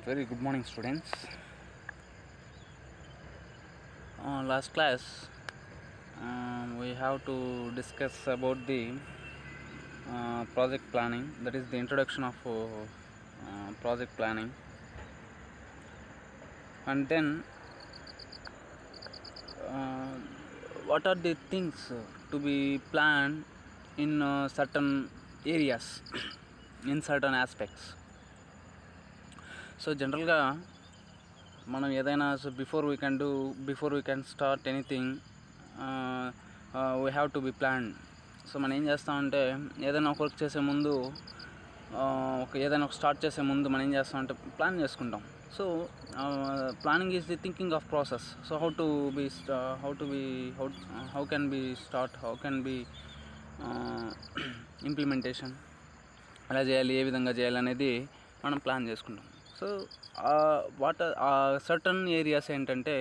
Very good morning, students. Last class, we have to discuss about the project planning. That is the introduction of project planning, and then uh, what are the things to be planned in certain areas, in certain aspects. So generally, మనం ఏదైనా before we can start anything we have to be plan. So మనం ఏం చేస్తామంటే ఏదైనా ఒక work చేసే ముందు ఏదైనా ఒక స్టార్ట్ చేసే ముందు మనం ఏం చేస్తామంటే ప్లాన్ చేసుకుంటాం. So planning is the thinking of process. So how can be start, how can be implementation, ఎలా చేయాలి, ఏ విధంగా చేయాలి అనేది మనం ప్లాన్ చేసుకుంటాం. సో సర్టన్ ఏరియాస్ ఏంటంటే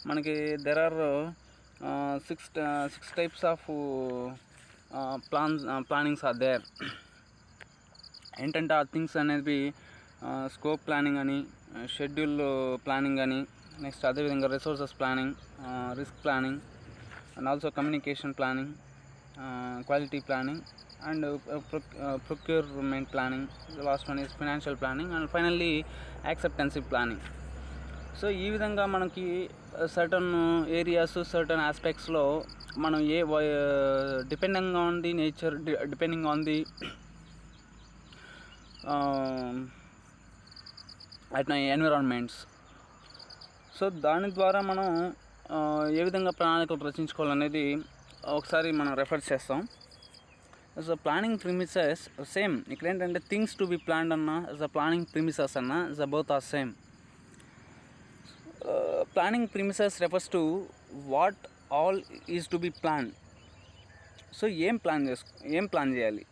మనకి there are six types of plannings are there. ఏంటంటే ఆ థింగ్స్ అనేది స్కోప్ ప్లానింగ్ అని, షెడ్యూల్ ప్లానింగ్ అని, నెక్స్ట్ అదేవిధంగా resources planning, risk planning, and also communication planning, quality planning, and procurement planning. The last one is financial planning, and finally acceptancy planning. So ఈ విధంగా మనకి certain areas, certain ఆస్పెక్ట్స్లో మనం depending on the nature, depending on the environments. So దాని ద్వారా మనం ఏ విధంగా ప్రణాళికలు రచించుకోవాలనేది ఒకసారి మనం రెఫర్ చేస్తాం. So planning premises same. ఇక్కడ ఏంటంటే థింగ్స్ టు బి ప్లాన్డ్ అన్న, ప్లానింగ్ ప్రిమిసెస్ అన్న, both are same. Planning premises refers to what all is to be plan. So ఏం ప్లాన్ చేయాలి,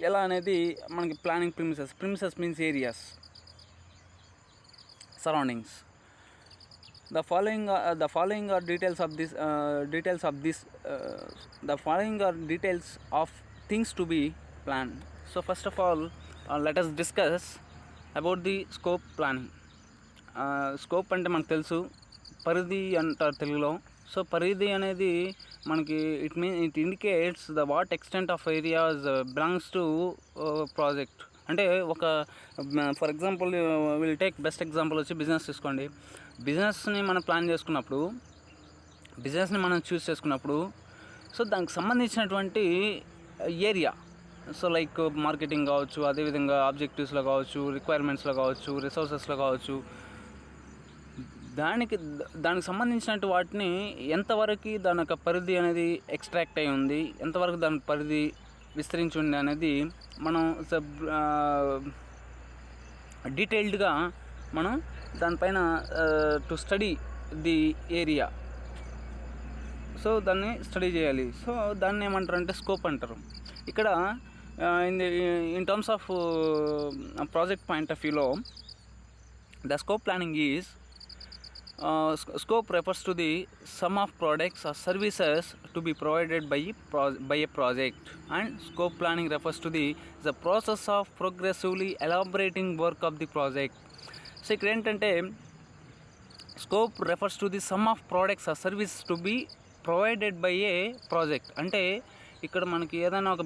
ఎలా అనేది మనకి planning premises means areas, surroundings. The following are details of things to be planned. So first of all, let us discuss about the scope planning. Scope అంటే మనకు తెలుసు, పరిధి అంటారు తెలుగులో. సో పరిధి అనేది మనకి it indicates the what extent of areas belongs to project. అంటే for example will take best example వచ్చి బిజినెస్ తీసుకోండి. బిజినెస్ని మనం ప్లాన్ చేసుకున్నప్పుడు, బిజినెస్ని మనం చూస్ చేసుకున్నప్పుడు, సో దానికి సంబంధించినటువంటి ఏరియా, సో లైక్ మార్కెటింగ్ కావచ్చు, అదేవిధంగా ఆబ్జెక్టివ్స్లో కావచ్చు, రిక్వైర్మెంట్స్లో కావచ్చు, రిసోర్సెస్లో కావచ్చు, దానికి సంబంధించినటువంటి వాటిని ఎంతవరకు దాని యొక్క పరిధి అనేది ఎక్స్ట్రాక్ట్ అయి ఉంది, ఎంతవరకు దాని పరిధి విస్తరించి ఉంది అనేది మనం డీటెయిల్డ్గా మనం దానిపైన to study the area. So దాన్ని స్టడీ చేయాలి. సో దాన్ని ఏమంటారు అంటే స్కోప్ అంటారు. ఇక్కడ in terms of project point of వ్యూలో the scope planning is scope refers to the sum of products or services to be provided by a project, and scope planning refers to the process of progressively elaborating work of the project. So ఇక్కడ ఏంటంటే scope refers to the sum of products or services to be provided by a project. అంటే ఇక్కడ మనకి ఏదైనా ఒక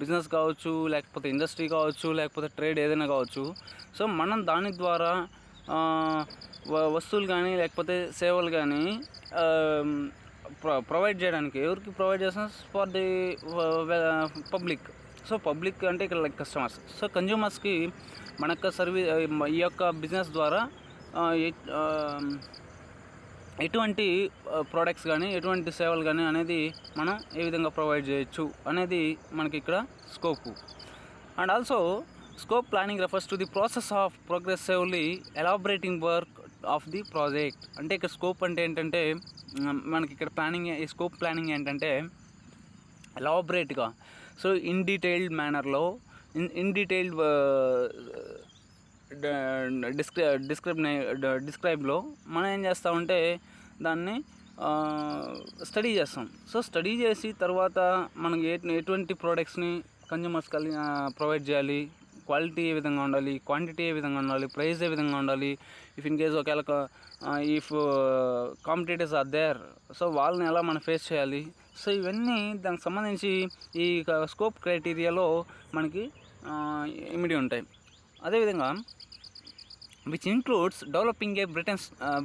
business కావచ్చు, లేకపోతే industry కావచ్చు, లేకపోతే ట్రేడ్ ఏదైనా కావచ్చు. సో మనం దాని ద్వారా వస్తువులు కానీ లేకపోతే సేవలు కానీ ప్రొవైడ్ చేయడానికి, ఎవరికి ప్రొవైడ్ చేస్తాం? For the public. So public అంటే ఇక్కడ లైక్ కస్టమర్స్. సో కన్జ్యూమర్స్కి మన యొక్క ఈ యొక్క బిజినెస్ ద్వారా ఎటువంటి ప్రోడక్ట్స్ కానీ, ఎటువంటి సేవలు కానీ అనేది మనం ఏ విధంగా ప్రొవైడ్ చేయొచ్చు అనేది మనకి ఇక్కడ scope. And also scope planning refers to the process of progressively elaborating work of the project. అంటే ఇక్కడ స్కోప్ అంటే ఏంటంటే మనకి ఇక్కడ స్కోప్ ప్లానింగ్ ఏంటంటే ఎలాబరేట్గా, సో ఇన్ డీటెయిల్డ్ మేనర్లో, ఇన్ డీటెయిల్డ్ డిస్క్రైబ్లో మనం ఏం చేస్తామంటే దాన్ని స్టడీ చేస్తాం. సో స్టడీ చేసి తర్వాత మనకి ఎటువంటి ప్రోడక్ట్స్ని కన్జ్యూమర్స్ ప్రొవైడ్ చేయాలి, క్వాలిటీ ఏ విధంగా ఉండాలి, క్వాంటిటీ ఏ విధంగా ఉండాలి, ప్రైస్ ఏ విధంగా ఉండాలి, ఇఫ్ ఇన్ కేస్ ఒకవేళ if competitors are there, so వాళ్ళని ఎలా మనం ఫేస్ చేయాలి. సో ఇవన్నీ దానికి సంబంధించి ఈ స్కోప్ క్రైటీరియాలో మనకి ఇమిడి ఉంటాయి. అదేవిధంగా which includes developing a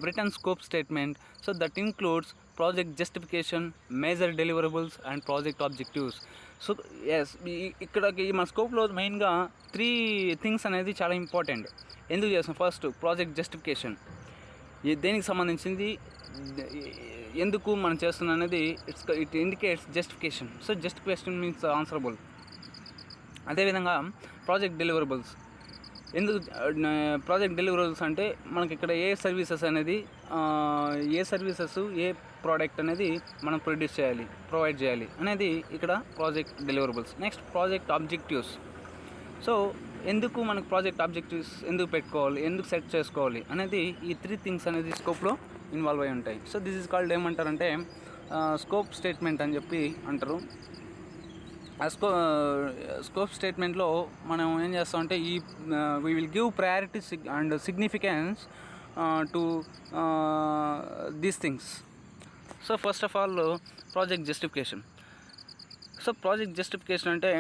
Britain scope statement, so that includes project justification, major deliverables and project objectives. So ఎస్ ఇక్కడికి మన స్కోప్లో మెయిన్గా 3 థింగ్స్ అనేది చాలా ఇంపార్టెంట్. ఎందుకు చేస్తాం? ఫస్ట్ ప్రాజెక్ట్ జస్టిఫికేషన్, దేనికి సంబంధించింది, ఎందుకు మనం చేస్తున్నాం అనేది it indicates justification. So justification means answerable. అదేవిధంగా ప్రాజెక్ట్ డెలివరబుల్స్, ఎందుకు ప్రాజెక్ట్ డెలివరబుల్స్ అంటే మనకి ఇక్కడ ఏ సర్వీసెస్ అనేది ఏ ప్రోడక్ట్ అనేది మనం ప్రొవైడ్ చేయాలి అనేది ఇక్కడ project deliverables. Next project objectives. So ఎందుకు మనకు ప్రాజెక్ట్ ఆబ్జెక్టివ్స్ ఎందుకు పెట్టుకోవాలి, ఎందుకు సెట్ చేసుకోవాలి అనేది ఈ 3 థింగ్స్ అనేది స్కోప్లో ఇన్వాల్వ్ అయి ఉంటాయి. సో దిస్ ఈజ్ కాల్డ్ ఏమంటారంటే స్కోప్ స్టేట్మెంట్ అని చెప్పి అంటారు. ఆ స్కోప్ స్టేట్మెంట్లో మనం ఏం చేస్తామంటే we will give priority and significance to these things. So first of all project justification. So project justification అంటే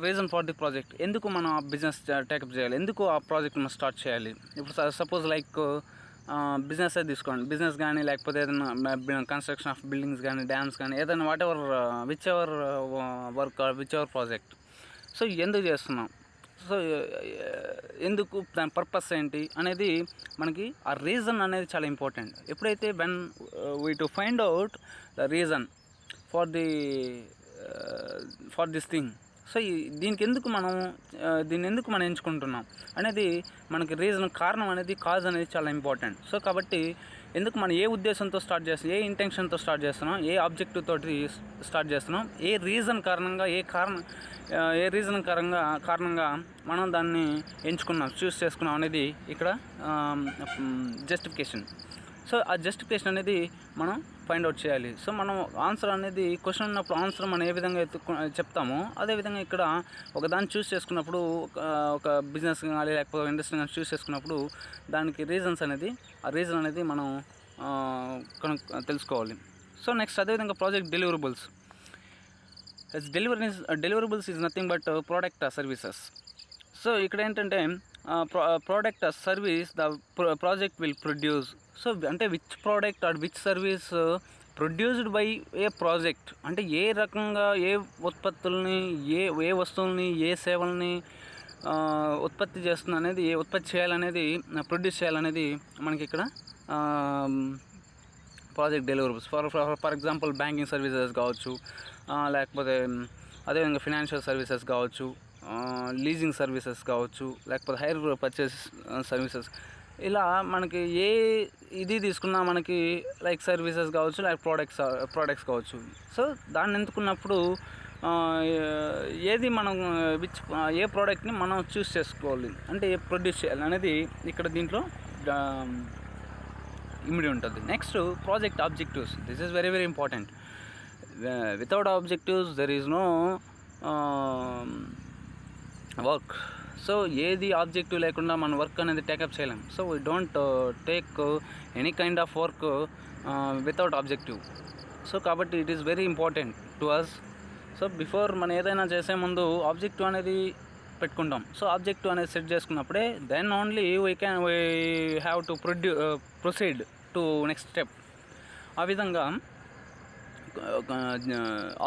రీజన్ ఫర్ ది ప్రాజెక్ట్, ఎందుకు మనం ఆ బిజినెస్ టేకప్ చేయాలి, ఎందుకు ఆ ప్రాజెక్ట్ మనం స్టార్ట్ చేయాలి. ఇప్పుడు సపోజ్ లైక్ బిజినెస్ తీసుకోండి, బిజినెస్ కానీ లేకపోతే ఏదైనా కన్స్ట్రక్షన్ ఆఫ్ బిల్డింగ్స్ కానీ, డ్యామ్స్ కానీ, ఏదైనా what ever which ever work which ever project. So ఎందుకు చేస్తున్నాం, సో ఎందుకు, దాని పర్పస్ ఏంటి అనేది మనకి ఆ రీజన్ అనేది చాలా ఇంపార్టెంట్. ఎప్పుడైతే when we to find out the reason for this thing, so దీన్ని ఎందుకు మనం ఎంచుకుంటున్నాం అనేది మనకి కారణం అనేది, కాజ్ అనేది చాలా ఇంపార్టెంట్. సో కాబట్టి ఎందుకు మనం ఏ ఉద్దేశంతో స్టార్ట్ చేస్తున్నాం, ఏ ఇంటెన్షన్తో స్టార్ట్ చేస్తున్నాం, ఏ ఆబ్జెక్టివ్ తోటి స్టార్ట్ చేస్తున్నాం, ఏ రీజన్ కారణంగా మనం దాన్ని చూస్ చేసుకున్నాం అనేది ఇక్కడ జస్టిఫికేషన్. సో ఆ జస్టిఫికేషన్ అనేది మనం ఫైండ్ అవుట్ చేయాలి. సో మనం ఆన్సర్ అనేది క్వశ్చన్ ఉన్నప్పుడు ఆన్సర్ మనం ఏ విధంగా చెప్తామో అదేవిధంగా ఇక్కడ ఒకదాన్ని చూస్ చేసుకున్నప్పుడు, ఒక బిజినెస్ కానీ లేకపోతే ఇండస్ట్రీ కానీ చూస్ చేసుకున్నప్పుడు దానికి ఆ రీజన్ అనేది మనం తెలుసుకోవాలి. సో నెక్స్ట్ అదేవిధంగా project deliverables. Deliverables is nothing but product or services. So ఇక్కడ ఏంటంటే product or service the project will produce. So అంటే which product or which service produced by a project, అంటే ఏ రకంగా ఏ ఉత్పత్తుల్ని, ఏ వస్తువుల్ని, ఏ సేవల్ని ఉత్పత్తి చేస్తుంది అనేది, ఉత్పత్తి చేయాలనేది, ప్రొడ్యూస్ చేయాలనేది మనకి ఇక్కడ project deliverables. For example banking services కావచ్చు, లేకపోతే అదేవిధంగా ఫినాన్షియల్ సర్వీసెస్ కావచ్చు, లీజింగ్ సర్వీసెస్ కావచ్చు, లేకపోతే హైర్ పర్చేస్ సర్వీసెస్. ఇలా మనకి ఇది తీసుకున్నా మనకి లైక్ సర్వీసెస్ కావచ్చు, లైక్ ప్రోడక్ట్స్ కావచ్చు. సో దాన్ని ఎందుకున్నప్పుడు ఏ ప్రోడక్ట్ని మనం చూస్ చేసుకోవాలి, అంటే ఏ ప్రొడ్యూస్ చేయాలి అనేది ఇక్కడ దీంట్లో ఇమిడి ఉంటుంది. Next project objectives. This is very very important. Without objectives there is no work. So ఏది ఆబ్జెక్టివ్ లేకుండా మన వర్క్ అనేది టేకప్ చేయలేం. So we don't take any kind of work without objective. So కాబట్టి it is very important to us. So before మనం ఏదైనా చేసే ముందు ఆబ్జెక్టివ్ అనేది పెట్టుకుంటాం. సో ఆబ్జెక్టివ్ అనేది సెట్ చేసుకున్నప్పుడే then only we have to proceed to next step. ఆ విధంగా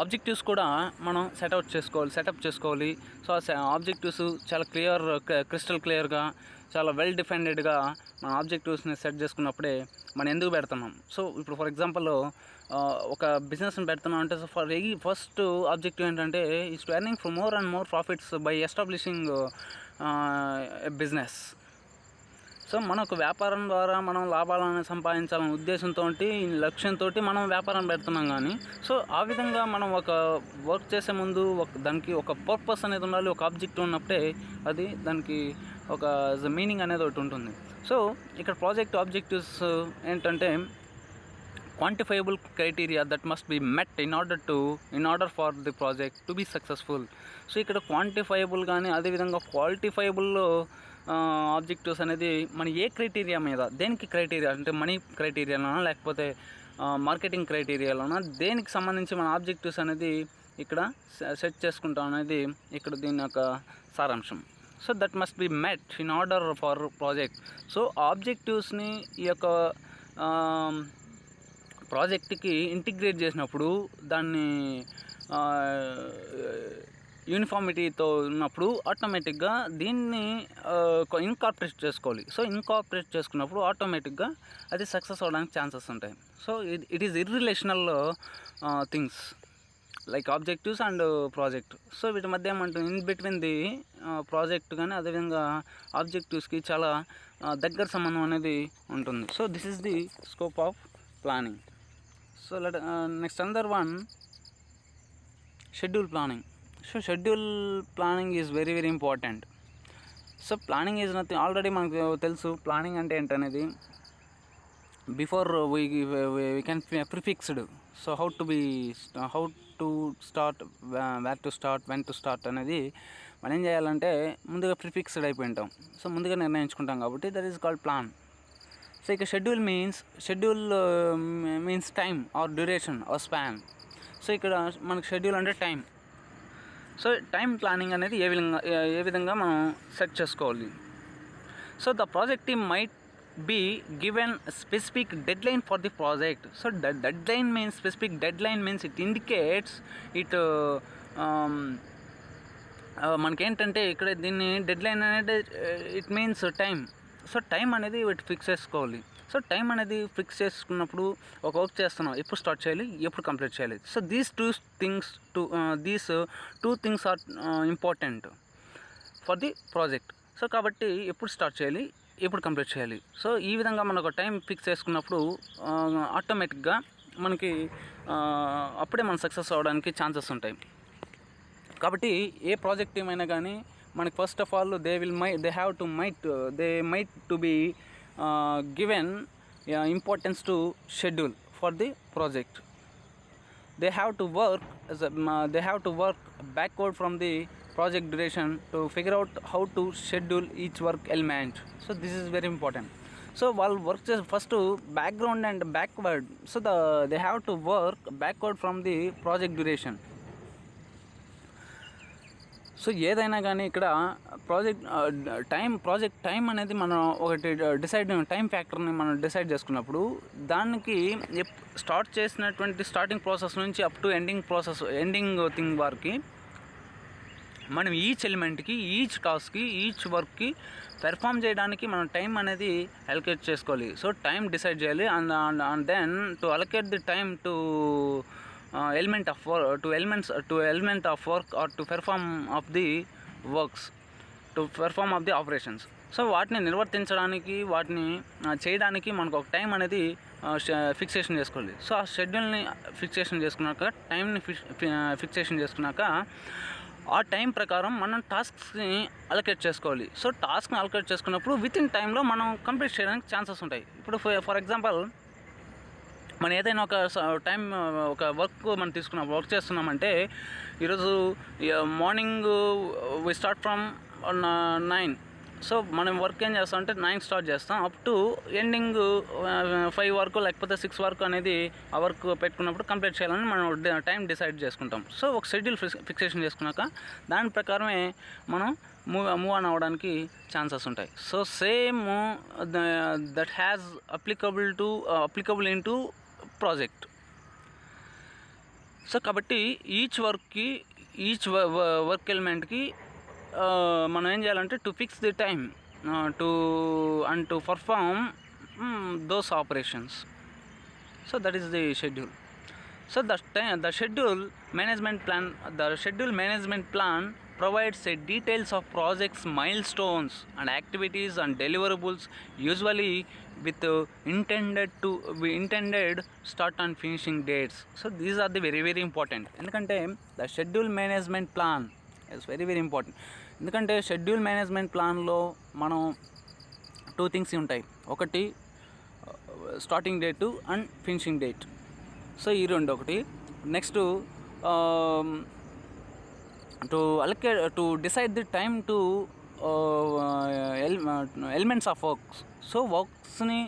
ఆబ్జెక్టివ్స్ కూడా మనం సెటప్ చేసుకోవాలి. సో ఆబ్జెక్టివ్స్ చాలా క్రిస్టల్ క్లియర్గా, చాలా వెల్ డిఫైన్డ్గా మన ఆబ్జెక్టివ్స్ని సెట్ చేసుకున్నప్పుడే మనం ఎందుకు పెడుతున్నాం. సో ఇప్పుడు ఫర్ ఎగ్జాంపుల్ ఒక బిజినెస్ని పెడుతున్నాం అంటే ఫస్ట్ ఆబ్జెక్టివ్ ఏంటంటే is to earning for more and more profits by establishing a business. So మనకు వ్యాపారం ద్వారా మనం లాభాలను సంపాదించాలనే ఉద్దేశంతో, లక్ష్యంతో మనం వ్యాపారం పెడుతున్నాం. కానీ సో ఆ విధంగా మనం ఒక వర్క్ చేసే ముందు దానికి ఒక పర్పస్ అనేది ఉండాలి, ఒక ఆబ్జెక్టివ్ ఉన్నప్పుడే దానికి ఒక మీనింగ్ అనేది ఒకటి ఉంటుంది. సో ఇక్కడ ప్రాజెక్ట్ ఆబ్జెక్టివ్స్ ఏంటంటే quantifiable criteria that must be met in order for the project to be successful. So ఇక్కడ క్వాంటిఫైబుల్ కానీ అదేవిధంగా క్వాలిటిఫైబుల్లో ఆబ్జెక్టివ్స్ అనేది మన ఏ క్రైటీరియా మీద, దేనికి క్రైటీరియా అంటే మనీ క్రైటీరియాలోనా లేకపోతే మార్కెటింగ్ క్రైటీరియాలోనా, దేనికి సంబంధించి మన ఆబ్జెక్టివ్స్ అనేది ఇక్కడ సెట్ చేసుకుంటాం అనేది ఇక్కడ దీని యొక్క సారాంశం. So that must be met in order for project. So ఆబ్జెక్టివ్స్ని ఈ యొక్క ప్రాజెక్ట్కి ఇంటిగ్రేట్ చేసినప్పుడు దాన్ని యూనిఫార్మిటీతో ఉన్నప్పుడు ఆటోమేటిక్గా దీన్ని ఇన్కార్పొరేట్ చేసుకోవాలి. సో ఇన్కార్పొరేట్ చేసుకున్నప్పుడు ఆటోమేటిక్గా అది సక్సెస్ అవ్వడానికి ఛాన్సెస్ ఉంటాయి. So it is irrelational things like objectives and project. So వీటి మధ్య ఏమంటుంది, ఇన్ బిట్వీన్ ది ప్రాజెక్ట్ కానీ అదేవిధంగా ఆబ్జెక్టివ్స్కి చాలా దగ్గర సంబంధం అనేది ఉంటుంది. So this is the scope of planning. So next another one, schedule planning. So schedule planning is very very important. So planning is nothing, already మనకు తెలుసు ప్లానింగ్ అంటే ఏంటనేది. Before we can prefixed. So how to start, where to start, when to start అనేది మనం ఏం చేయాలంటే ముందుగా prefixed అయిపోయి ఉంటాం. సో ముందుగా నిర్ణయించుకుంటాం కాబట్టి that is called plan. So ఇక schedule means time or duration or span. So ఇక్కడ మనకు షెడ్యూల్ అంటే టైం. సో టైం ప్లానింగ్ అనేది ఏ విధంగా మనం సెట్ చేసుకోవాలి. So the project team might be given a specific deadline for the project. So the deadline means, specific deadline means it indicates it మనకేంటంటే ఇక్కడ దీన్ని డెడ్లైన్ అనేది it means time. So time అనేది fix చేసుకోవాలి. So time అనేది fix చేసుకున్నప్పుడు ఒక work చేస్తున్నాం, ఎప్పుడు స్టార్ట్ చేయాలి, ఎప్పుడు కంప్లీట్ చేయాలి. So these two things are important for the project. So కాబట్టి ఎప్పుడు స్టార్ట్ చేయాలి, ఎప్పుడు కంప్లీట్ చేయాలి. సో ఈ విధంగా మనం ఒక టైం ఫిక్స్ చేసుకున్నప్పుడు ఆటోమేటిక్గా మనకి అప్పుడే మనం సక్సెస్ అవ్వడానికి ఛాన్సెస్ ఉంటాయి. కాబట్టి ఏ ప్రాజెక్ట్ టీమ్ అయినా కానీ మనకి first of all they might to be given importance to schedule for the project. They have to work backward from the project duration to figure out how to schedule each work element. So this is very important. So while work first to background and backward, so they have to work backward from the project duration. So ఏదైనా కానీ ఇక్కడ project time అనేది మనం ఒకటి time ఫ్యాక్టర్ని మనం decide చేసుకున్నప్పుడు దానికి start చేసినటువంటి స్టార్టింగ్ ప్రాసెస్ నుంచి అప్ టు ఎండింగ్ థింగ్ వరకు మనం ఈచ్ ఎలిమెంట్కి, ఈచ్ టాస్క్కి, ఈచ్ వర్క్కి పెర్ఫామ్ చేయడానికి మనం టైం అనేది అలొకేట్ చేసుకోవాలి. సో టైం డిసైడ్ చేయాలి and then to allocate the time to element of work or to perform of the works, to perform of the operations. So వాటిని నిర్వర్తించడానికి, వాటిని చేయడానికి మనకు ఒక టైం అనేది ఫిక్సేషన్ చేసుకోవాలి. సో ఆ షెడ్యూల్ని ఫిక్సేషన్ చేసుకున్నాక, టైంని ఫిక్సేషన్ చేసుకున్నాక ఆ టైం ప్రకారం మనం టాస్క్స్ని అలొకేట్ చేసుకోవాలి. సో టాస్క్ని అలొకేట్ చేసుకున్నప్పుడు విత్ ఇన్ టైంలో మనం కంప్లీట్ చేయడానికి ఛాన్సెస్ ఉంటాయి. ఇప్పుడు ఫర్ ఎగ్జాంపుల్ మనం ఏదైనా ఒక వర్క్ మనం వర్క్ చేస్తున్నామంటే ఈరోజు morning we start from 9. So మనం వర్క్ ఏం చేస్తామంటే 9 స్టార్ట్ చేస్తాం, అప్ టు ఎండింగ్ 5 వరకు లేకపోతే 6 వరకు అనేది ఆ వర్క్ పెట్టుకున్నప్పుడు కంప్లీట్ చేయాలని మనం టైం డిసైడ్ చేసుకుంటాం. సో ఒక షెడ్యూల్ ఫిక్సేషన్ చేసుకున్నాక దాని ప్రకారమే మనం మూవ్ ఆన్ అవ్వడానికి ఛాన్సెస్ ఉంటాయి. So same that has applicable in to project. So కాబట్టి ఈచ్ వర్క్ ఎలిమెంట్కి మనం ఏం చేయాలంటే to fix the time to perform those operations. So that is the schedule. So the schedule management plan provides a details of projects, milestones and activities and deliverables, usually with intended start and finishing dates. So these are the very very important. ఎందుకంటే the schedule management plan is very very important. ఎందుకంటే schedule management ప్లాన్లో మనం 2 things ఉంటాయి. ఒకటి starting date and finishing date. So ఈ రెండు ఒకటి. Next to decide the time to elements of works. So వర్క్స్ని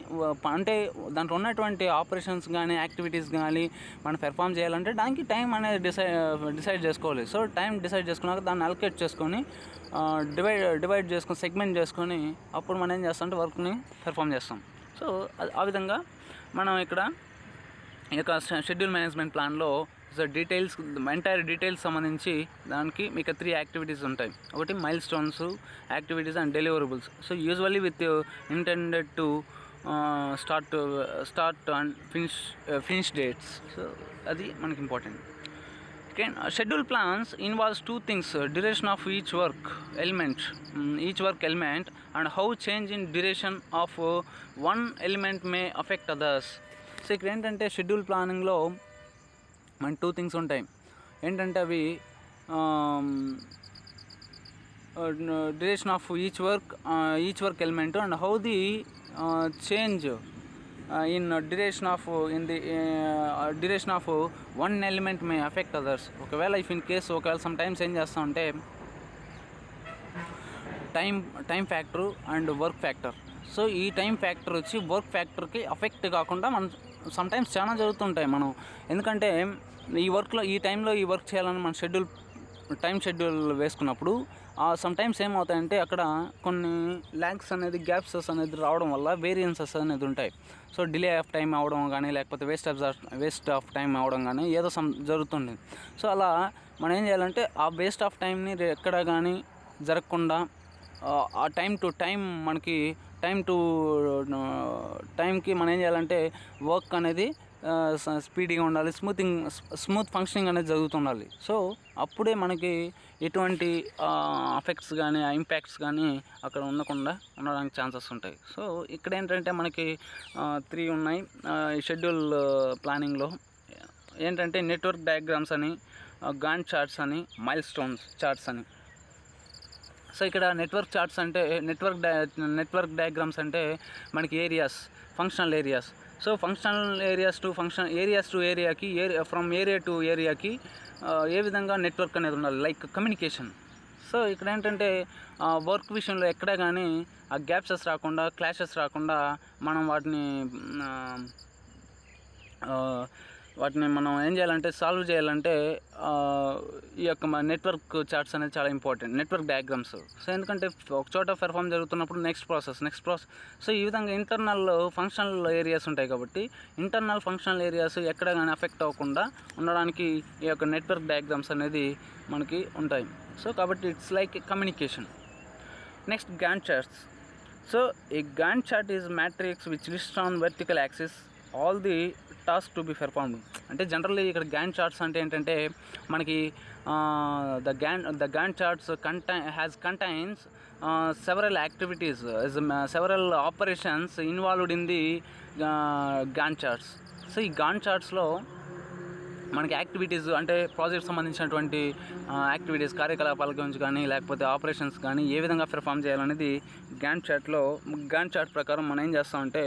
అంటే దాంట్లో ఉన్నటువంటి ఆపరేషన్స్ కానీ యాక్టివిటీస్ కానీ మనం పెర్ఫామ్ చేయాలంటే దానికి టైం అనేది డిసైడ్ చేసుకోవాలి. సో టైం డిసైడ్ చేసుకున్నాక దాన్ని అలొకేట్ చేసుకొని డివైడ్ చేసుకొని సెగ్మెంట్ చేసుకొని అప్పుడు మనం ఏం చేస్తాం అంటే వర్క్ని పెర్ఫామ్ చేస్తాం. సో ఆ విధంగా మనం ఇక్కడ ఈ యొక్క షెడ్యూల్ మేనేజ్మెంట్ ప్లాన్లో సో డీటెయిల్స్ ఎంటైర్ డీటెయిల్స్ సంబంధించి దానికి మీకు 3 యాక్టివిటీస్ ఉంటాయి. ఒకటి mile stones, activities and deliverables. So usually with intended to start and finish dates. So అది మనకి important. Okay, schedule plans involves 2 things: duration of each work element and how change in duration of one element May affect others. So ఇక్కడ ఏంటంటే schedule ప్లానింగ్లో మన 2 things ఉంటాయి. ఏంటంటే అవి duration of each work element and how the change in duration of one element May affect others. ఒకవేళ some times ఏం చేస్తామంటే time factor and work factor. So ఈ టైం ఫ్యాక్టర్ వచ్చి వర్క్ ఫ్యాక్టర్కి అఫెక్ట్ కాకుండా మనం సమ్ టైమ్స్ చాలా జరుగుతుంటాయి. మనం ఎందుకంటే ఈ టైంలో ఈ వర్క్ చేయాలని మన టైం షెడ్యూల్ వేసుకున్నప్పుడు సమ్ టైమ్స్ ఏమవుతాయంటే అక్కడ కొన్ని ల్యాగ్స్ అనేది గ్యాప్సెస్ అనేది రావడం వల్ల వేరియన్సెస్ అనేది ఉంటాయి. సో డిలే ఆఫ్ టైం అవడం కానీ లేకపోతే వేస్ట్ ఆఫ్ టైం అవడం కానీ ఏదో జరుగుతుంది. సో అలా మనం ఏం చేయాలంటే ఆ వేస్ట్ ఆఫ్ టైంని ఎక్కడ కానీ జరగకుండా ఆ మనకి టైంకి మనం ఏం చేయాలంటే వర్క్ అనేది స్పీడీగా ఉండాలి, స్మూత్ ఫంక్షనింగ్ అనేది జరుగుతుండాలి. సో అప్పుడే మనకి ఎటువంటి ఎఫెక్ట్స్ కానీ ఇంపాక్ట్స్ కానీ అక్కడ ఉండడానికి ఛాన్సెస్ ఉంటాయి. సో ఇక్కడ ఏంటంటే మనకి 3 ఉన్నాయి ఈ షెడ్యూల్ ప్లానింగ్లో. ఏంటంటే నెట్వర్క్ డయాగ్రామ్స్ అని, గాంట్ చార్ట్స్ అని, మైల్ స్టోన్స్ చార్ట్స్ అని. సో ఇక్కడ నెట్వర్క్ డయాగ్రామ్స్ అంటే మనకి functional areas. So functional areas to ఏరియాకి ఫ్రమ్ ఏరియా టు ఏరియాకి ఏ విధంగా నెట్వర్క్ అనేది ఉండాలి, లైక్ కమ్యూనికేషన్. సో ఇక్కడ ఏంటంటే వర్క్ విషయంలో ఎక్కడా కానీ ఆ గ్యాప్సెస్ రాకుండా, క్లాషెస్ రాకుండా మనం వాటిని మనం ఏం చేయాలంటే సాల్వ్ చేయాలంటే ఈ యొక్క నెట్వర్క్ చార్ట్స్ అనేది చాలా ఇంపార్టెంట్, నెట్వర్క్ డయాగ్రామ్స్. సో ఎందుకంటే ఒక చోట పెర్ఫామ్ జరుగుతున్నప్పుడు నెక్స్ట్ ప్రాసెస్. సో ఈ విధంగా ఇంటర్నల్ ఫంక్షనల్ ఏరియాస్ ఉంటాయి కాబట్టి ఇంటర్నల్ ఫంక్షనల్ ఏరియాస్ ఎక్కడ కానీ అఫెక్ట్ అవ్వకుండా ఉండడానికి ఈ యొక్క నెట్వర్క్ డయాగ్రామ్స్ అనేది మనకి ఉంటాయి. సో కాబట్టి it's like communication. Next Gant charts. So A Gant chart is matrix which list on vertical axis all the task to be performed. అంటే జనరల్లీ ఇక్కడ గ్యాంట్ చార్ట్స్ అంటే ఏంటంటే మనకి the Gant charts contains several activities, several operations involved in the Gant charts. So ఈ Gant చార్ట్స్లో మనకి activities అంటే project సంబంధించినటువంటి activities, కార్యకలాపాల గురించి కానీ లేకపోతే ఆపరేషన్స్ కానీ ఏ విధంగా పెర్ఫామ్ చేయాలనేది గ్యాంట్ చార్ట్ ప్రకారం మనం ఏం చేస్తామంటే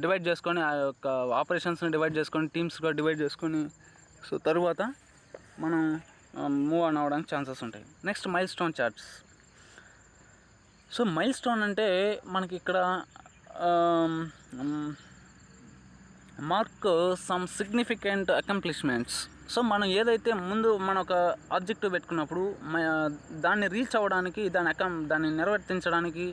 డివైడ్ చేసుకొని ఆ యొక్క ఆపరేషన్స్ని డివైడ్ చేసుకొని టీమ్స్గా డివైడ్ చేసుకొని సో తరువాత మనం మూవ్ ఆన్ అవ్వడానికి ఛాన్సెస్ ఉంటాయి. Next mile stone charts. So mile stone అంటే మనకి ఇక్కడ mark some significant accomplishments. So మనం ఏదైతే ముందు మన ఒక ఆబ్జెక్టివ్ పెట్టుకున్నప్పుడు దాన్ని రీచ్ అవ్వడానికి, దాన్ని నిర్వర్తించడానికి,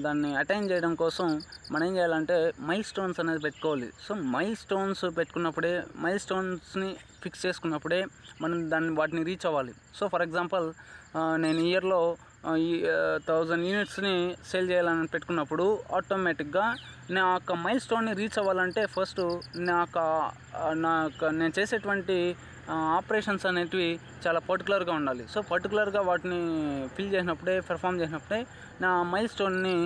దాన్ని అటైన్ చేయడం కోసం మనం ఏం చేయాలంటే మైల్ స్టోన్స్ అనేది పెట్టుకోవాలి. సో మైల్ స్టోన్స్ పెట్టుకున్నప్పుడే, మైల్ స్టోన్స్ని ఫిక్స్ చేసుకున్నప్పుడే మనం వాటిని రీచ్ అవ్వాలి. సో ఫర్ ఎగ్జాంపుల్ నేను ఇయర్లో 1000 యూనిట్స్ని సేల్ చేయాలని పెట్టుకున్నప్పుడు ఆటోమేటిక్గా నా యొక్క మైల్ స్టోన్ని రీచ్ అవ్వాలంటే ఫస్ట్ నేను చేసేటువంటి ఆపరేషన్స్ అనేటివి చాలా పర్టికులర్గా ఉండాలి. సో పర్టికులర్గా వాటిని పెర్ఫామ్ చేసినప్పుడే నా మైల్ స్టోన్ని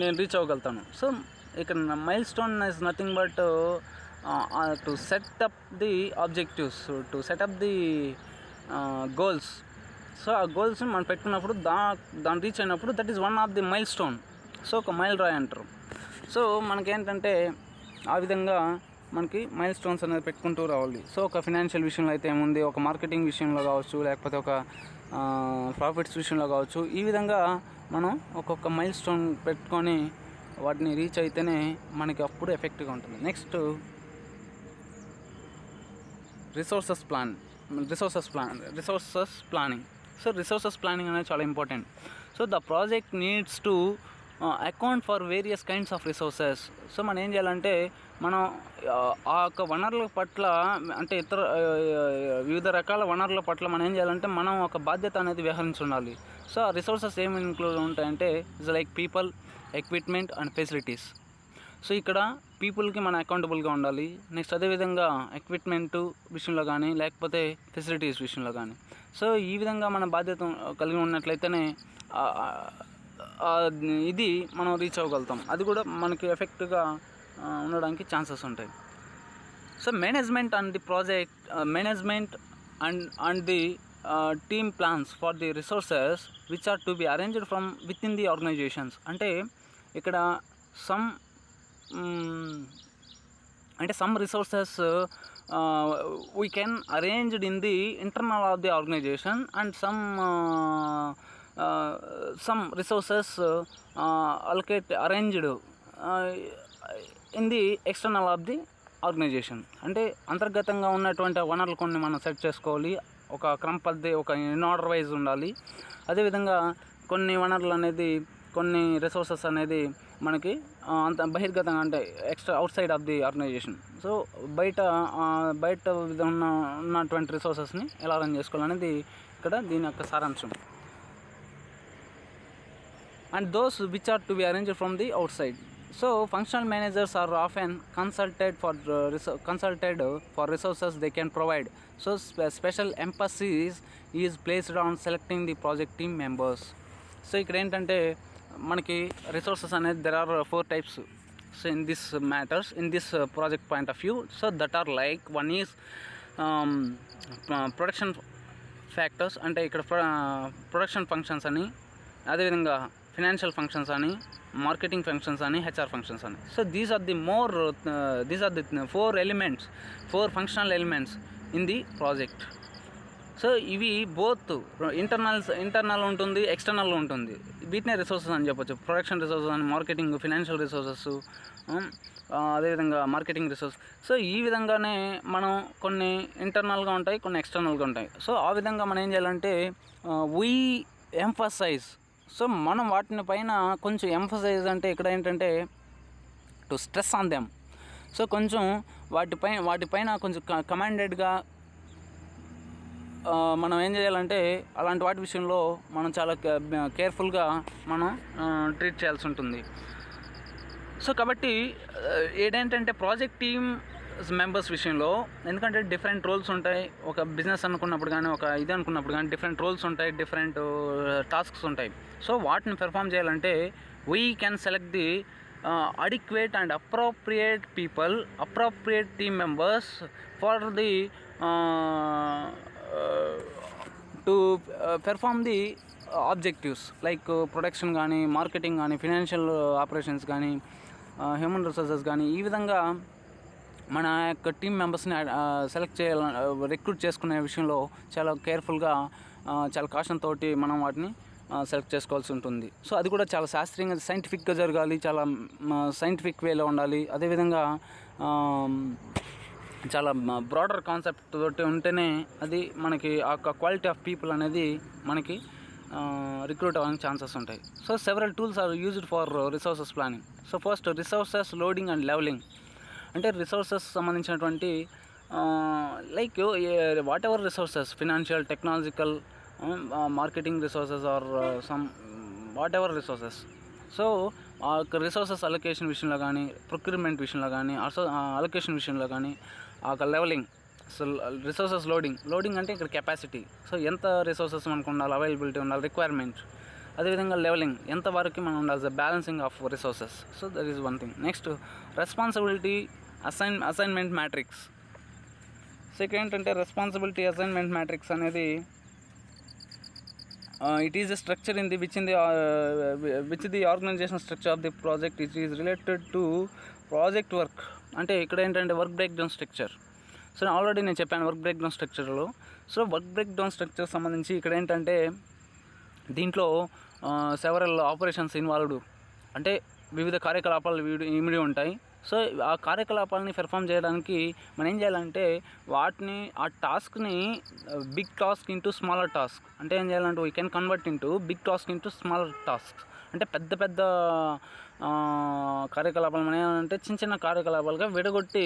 నేను రీచ్ అవ్వగలుగుతాను. సో ఇక్కడ mile stone is nothing but to set up the objectives, to set up the goals. So ఆ గోల్స్ని మనం పెట్టుకున్నప్పుడు దాన్ని రీచ్ అయినప్పుడు that is one of the mile stone. So ఒక మైల్ రాయి అంటారు. సో మనకేంటంటే ఆ విధంగా మనకి మైల్ స్టోన్స్ అనేది పెట్టుకుంటూ రావాలి. సో ఒక ఫినాన్షియల్ విషయంలో అయితే ఏముంది, ఒక మార్కెటింగ్ విషయంలో కావచ్చు, లేకపోతే ఒక ప్రాఫిట్స్ విషయంలో కావచ్చు, ఈ విధంగా మనం ఒక్కొక్క మైల్ స్టోన్ పెట్టుకొని వాటిని రీచ్ అయితేనే మనకి అప్పుడు ఎఫెక్ట్గా ఉంటుంది. Next resources planning. So resources planning అనేది చాలా important. So the project needs to account for various kinds of resources. So మనం ఏం చేయాలంటే మనం ఆ యొక్క వనరుల పట్ల అంటే వివిధ రకాల వనరుల పట్ల మనం ఏం చేయాలంటే మనం ఒక బాధ్యత అనేది వ్యవహరించి ఉండాలి. సో ఆ రిసోర్సెస్ ఏమి ఇంక్లూడ్ ఉంటాయంటే it's like people, equipment and facilities. So ఇక్కడ పీపుల్కి మనం అకౌంటబుల్గా ఉండాలి. నెక్స్ట్ అదేవిధంగా ఎక్విప్మెంట్ విషయంలో కానీ లేకపోతే ఫెసిలిటీస్ విషయంలో కానీ. సో ఈ విధంగా మన బాధ్యత కలిగి ఉన్నట్లయితేనే ఇది మనం రీచ్ అవ్వగలుగుతాం. అది కూడా మనకి ఎఫెక్ట్గా ఉండడానికి ఛాన్సెస్ ఉంటాయి. So management and the team plans for the resources which are to be arranged from within the organizations. అంటే ఇక్కడ some resources we can arranged in the internal of the organization and some resources arranged in the external of the organization. అంటే అంతర్గతంగా ఉన్నటువంటి వనరులు కొన్ని మనం set చేసుకోవాలి. ఒక క్రమ పద్ధతి, ఒక ఇన్ ఆర్డర్ వైజ్ ఉండాలి. అదేవిధంగా కొన్ని వనరులు అనేది, కొన్ని రిసోర్సెస్ అనేది మనకి అంత బహిర్గతంగా అంటే outside of the organization. So బయట ఉన్నటువంటి రిసోర్సెస్ని ఎలా అరేంజ్ చేసుకోవాలనేది ఇక్కడ దీని యొక్క సారాంశం. And those which are to be arranged from the outside. So functional managers are often consulted for resources they can provide. So special emphasis is placed on selecting the project team members. So ఇక్కడ ఏంటంటే మనకి resources అనేది there are 4 types. So in this project point of view, so that are like one is production factors, అంటే ఇక్కడ production functions అని, అదేవిధంగా financial functions అని, marketing functions అని, హెచ్ఆర్ ఫంక్షన్స్ అని. So these are the 4 functional elements in the project. So ఇవి both internal ఉంటుంది, external ఉంటుంది. వీటినే రిసోర్సెస్ అని చెప్పొచ్చు. ప్రొడక్షన్ రిసోర్సెస్ అని, మార్కెటింగ్, ఫినాన్షియల్ రిసోర్సెస్, అదేవిధంగా మార్కెటింగ్ రిసోర్స్. సో ఈ విధంగానే మనం కొన్ని ఇంటర్నల్గా ఉంటాయి, కొన్ని ఎక్స్టర్నల్గా ఉంటాయి. సో ఆ విధంగా మనం ఏం చేయాలంటే వీ ఎంఫసైజ్. సో మనం వాటిని పైన కొంచెం ఎంఫసైజ్ అంటే ఇక్కడ ఏంటంటే to stress on them. So కొంచెం వాటిపైన కొంచెం కమాండెడ్గా మనం ఏం చేయాలంటే అలాంటి వాటి విషయంలో మనం చాలా కేర్ఫుల్గా మనం ట్రీట్ చేయాల్సి ఉంటుంది. సో కాబట్టి ఏంటంటే ప్రాజెక్ట్ టీమ్ మెంబర్స్ విషయంలో, ఎందుకంటే డిఫరెంట్ రోల్స్ ఉంటాయి. ఒక బిజినెస్ అనుకున్నప్పుడు కానీ, ఒక ఇది అనుకున్నప్పుడు కానీ డిఫరెంట్ రోల్స్ ఉంటాయి, డిఫరెంట్ టాస్క్స్ ఉంటాయి. సో వాటిని పెర్ఫామ్ చేయాలంటే we can select the adequate and appropriate team members for the to perform the objectives like production కానీ, మార్కెటింగ్ కానీ, ఫినాన్షియల్ ఆపరేషన్స్ కానీ, హ్యూమన్ రిసోర్సెస్ కానీ. ఈ విధంగా మన యొక్క టీమ్ మెంబర్స్ని రిక్రూట్ చేసుకునే విషయంలో చాలా కేర్ఫుల్గా, చాలా కాషన్ తోటి మనం వాటిని సెలెక్ట్ చేసుకోవాల్సి ఉంటుంది. సో అది కూడా చాలా శాస్త్రీయంగా, సైంటిఫిక్గా జరగాలి, చాలా సైంటిఫిక్ వేలో ఉండాలి. అదేవిధంగా చాలా బ్రాడర్ కాన్సెప్ట్ తోటి ఉంటేనే అది మనకి ఆ క్వాలిటీ ఆఫ్ పీపుల్ అనేది మనకి రిక్రూట్ అవ్వడానికి ఛాన్సెస్ ఉంటాయి. So several tools are used for resources planning. So first resources loading and leveling. అంటే రిసోర్సెస్ సంబంధించినటువంటి like whatever resources, financial, technological, marketing resources or some whatever resources. So ఆ resources allocation విషయంలో కానీ, procurement విషయంలో కానీ, allocation విషయంలో కానీ, ఆ లెవెలింగ్. సో రిసోర్సెస్ లోడింగ్ అంటే ఇక్కడ కెపాసిటీ. సో ఎంత రిసోర్సెస్ మనకు ఉండాలి, అవైలబిలిటీ ఉండాలి, రిక్వైర్మెంట్. అదేవిధంగా లెవెలింగ్, ఎంతవరకు మనం ఉండాలి, balancing of resources. So that is one thing. Next responsibility assignment matrix. So ఇక్కడ ఏంటంటే రెస్పాన్సిబిలిటీ అసైన్మెంట్ మ్యాట్రిక్స్ అనేది it is a structure in the which the organizational structure of the project it is related to project work. అంటే ఇక్కడ ఏంటంటే work breakdown structure. So already నేను చెప్పాను work breakdown స్ట్రక్చర్లో. So work breakdown structure సంబంధించి ఇక్కడ ఏంటంటే దీంట్లో సెవరల్ ఆపరేషన్స్ ఇన్వాల్వ్డ్, అంటే వివిధ కార్యకలాపాలు ఇమిడి ఉంటాయి. సో ఆ కార్యకలాపాలని పెర్ఫామ్ చేయడానికి మనం ఏం చేయాలంటే ఆ టాస్క్ని big task into smaller task, అంటే ఏం చేయాలంటే we can convert into big task into smaller task. అంటే పెద్ద పెద్ద కార్యకలాపాలు మనం ఏమంటే చిన్న చిన్న కార్యకలాపాలుగా విడగొట్టి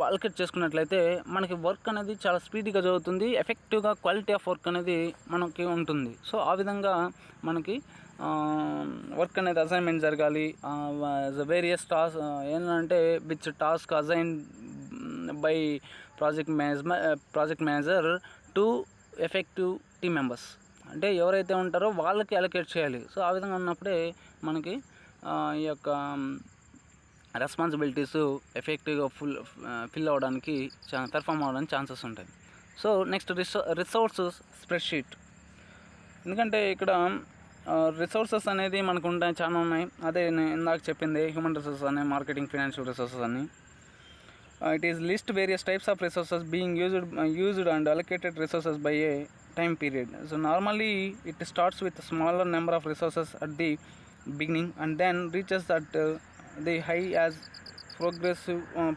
అలొకేట్ చేసుకున్నట్లయితే మనకి వర్క్ అనేది చాలా స్పీడ్గా జరుగుతుంది, ఎఫెక్టివ్గా క్వాలిటీ ఆఫ్ వర్క్ అనేది మనకి ఉంటుంది. సో ఆ విధంగా మనకి వర్క్ అనేది అసైన్మెంట్ జరగాలి. వేరియస్ టాస్క్ ఏంటంటే which task assign by project manager to effective team members, అంటే ఎవరైతే ఉంటారో వాళ్ళకి అలొకేట్ చేయాలి. సో ఆ విధంగా ఉన్నప్పుడే మనకి ఈ యొక్క రెస్పాన్సిబిలిటీస్ ఎఫెక్టివ్గా ఫిల్ అవ్వడానికి పెర్ఫామ్ అవ్వడానికి ఛాన్సెస్ ఉంటాయి. So next resources spreadsheet. ఎందుకంటే ఇక్కడ రిసోర్సెస్ అనేది మనకు ఉంటాయి, చాలా ఉన్నాయి. అదే నేను ఇందాక చెప్పింది హ్యూమన్ రిసోర్సెస్ అని, మార్కెటింగ్, ఫైనాన్షియల్ రిసోర్సెస్ అని. It is list various types of resources being used and allocated resources by A time period. So normally it starts with a smaller number of resources at the beginning and then reaches at the high as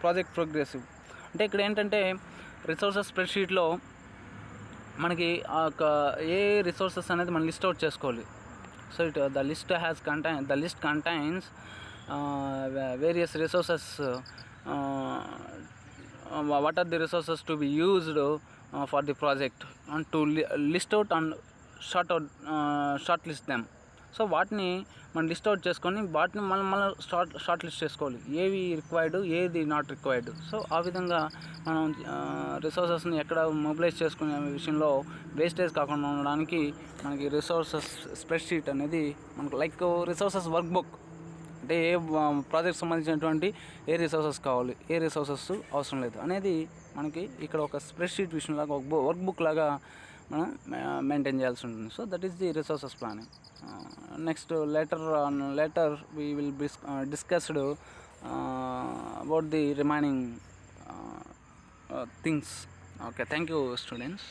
project progressive. అంటే ఇక్కడ ఏంటంటే resources స్ప్రెడ్షీట్లో మనకి ఏ resources అనేది మనం list out చేసుకోవాలి. So the list contains various resources. what are the resources to be used for the project and to list out and short list them. So వాటిని మనం list out చేసుకొని వాటిని మనం short list చేసుకోవాలి, ఏవి required ఏది not required. So ఆ విధంగా మనం రిసోర్సెస్ని ఎక్కడ మొబిలైజ్ చేసుకునే విషయంలో వేస్టేజ్ కాకుండా ఉండడానికి మనకి రిసోర్సెస్ స్ప్రెడ్షీట్ అనేది మనకు లైక్ రిసోర్సెస్ వర్క్ బుక్, అంటే ఏ ప్రాజెక్ట్ సంబంధించినటువంటి ఏ రిసోర్సెస్ కావాలి, ఏ రిసోర్సెస్ అవసరం లేదు అనేది మనకి ఇక్కడ ఒక స్ప్రెడ్షీట్ విషయంలాగా ఒక వర్క్ బుక్ లాగా మనం మెయింటైన్ చేయాల్సి ఉంటుంది. So that is the resources planning. Next later we will discussed about the remaining things. Okay, thank you students.